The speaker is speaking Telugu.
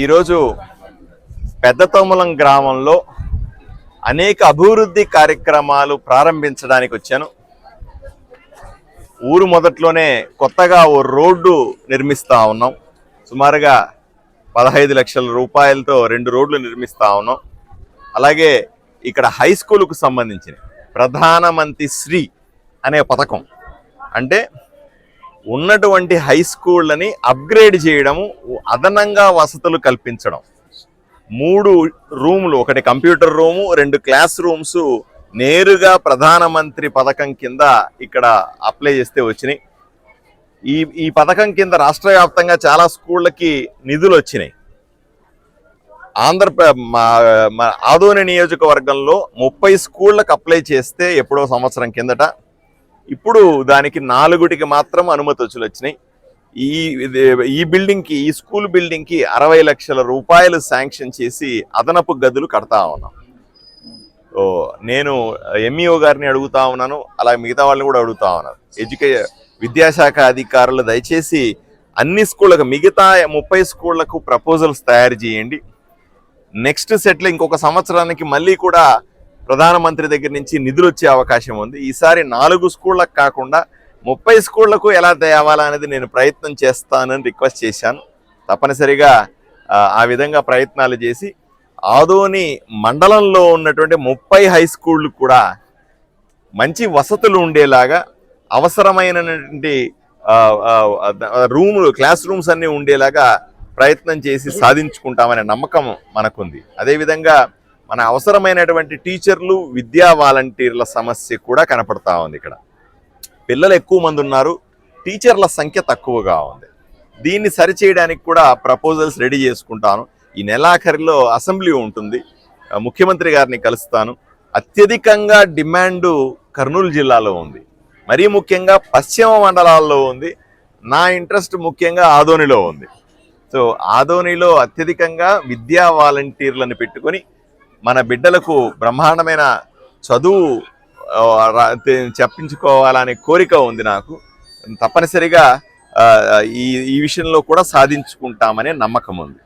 ఈరోజు పెద్దతోములం గ్రామంలో అనేక అభివృద్ధి కార్యక్రమాలు ప్రారంభించడానికి వచ్చాను. ఊరు మొదట్లోనే కొత్తగా ఓ రోడ్డు నిర్మిస్తూ ఉన్నాం. సుమారుగా 15 లక్షల రూపాయలతో 2 రోడ్లు నిర్మిస్తూ ఉన్నాం. అలాగే ఇక్కడ హై స్కూలుకు సంబంధించిన ప్రధానమంత్రి శ్రీ అనే పథకం, అంటే ఉన్నటువంటి హై స్కూళ్ళని అప్గ్రేడ్ చేయడము, అదనంగా వసతులు కల్పించడం. 3 రూములు, ఒకటి కంప్యూటర్ రూము, 2 క్లాస్ రూమ్స్ నేరుగా ప్రధానమంత్రి పథకం కింద ఇక్కడ అప్లై చేస్తే వచ్చినాయి. ఈ పథకం కింద రాష్ట్ర వ్యాప్తంగా చాలా స్కూళ్ళకి నిధులు వచ్చినాయి. ఆదోని నియోజకవర్గంలో 30 స్కూళ్ళకు అప్లై చేస్తే ఎప్పుడో సంవత్సరం కిందట, ఇప్పుడు దానికి 4కి మాత్రం అనుమతులు వచ్చినాయి. ఈ బిల్డింగ్కి, ఈ స్కూల్ బిల్డింగ్కి 60 లక్షల రూపాయలు శాంక్షన్ చేసి అదనపు గదులు కడతా ఉన్నాం. నేను ఎంఈఓ గారిని అడుగుతా ఉన్నాను, అలా మిగతా వాళ్ళని కూడా అడుగుతా ఉన్నాను. విద్యాశాఖ అధికారులు దయచేసి అన్ని స్కూళ్ళకు, మిగతా 30 స్కూళ్లకు ప్రపోజల్స్ తయారు చేయండి. నెక్స్ట్ సెట్లో ఇంకొక సంవత్సరానికి మళ్ళీ కూడా ప్రధానమంత్రి దగ్గర నుంచి నిధులు వచ్చే అవకాశం ఉంది. ఈసారి 4 స్కూళ్ళకు కాకుండా 30 స్కూళ్లకు ఎలా తేవాలనేది నేను ప్రయత్నం చేస్తానని రిక్వెస్ట్ చేశాను. తప్పనిసరిగా ఆ విధంగా ప్రయత్నాలు చేసి ఆదోని మండలంలో ఉన్నటువంటి 30 హై స్కూళ్ళు కూడా మంచి వసతులు ఉండేలాగా, అవసరమైనటువంటి రూములు, క్లాస్ రూమ్స్ అన్నీ ఉండేలాగా ప్రయత్నం చేసి సాధించుకుంటామనే నమ్మకం మనకుంది. అదేవిధంగా మన అవసరమైనటువంటి టీచర్లు, విద్యా వాలంటీర్ల సమస్య కూడా కనపడతా ఉంది. ఇక్కడ పిల్లలు ఎక్కువ మంది ఉన్నారు, టీచర్ల సంఖ్య తక్కువగా ఉంది. దీన్ని సరిచేయడానికి కూడా ప్రపోజల్స్ రెడీ చేసుకుంటాను. ఈ నెలాఖరిలో అసెంబ్లీ ఉంటుంది, ముఖ్యమంత్రి గారిని కలుస్తాను. అత్యధికంగా డిమాండు కర్నూలు జిల్లాలో ఉంది, మరీ ముఖ్యంగా పశ్చిమ మండలాల్లో ఉంది. నా ఇంట్రెస్ట్ ముఖ్యంగా ఆదోనిలో ఉంది. సో ఆదోనిలో అత్యధికంగా విద్యా వాలంటీర్లను పెట్టుకొని మన బిడ్డలకు బ్రహ్మాండమైన చదువు చెప్పించుకోవాలనే కోరిక ఉంది నాకు. తప్పనిసరిగా ఈ విషయంలో కూడా సాధించుకుంటామనే నమ్మకం ఉంది.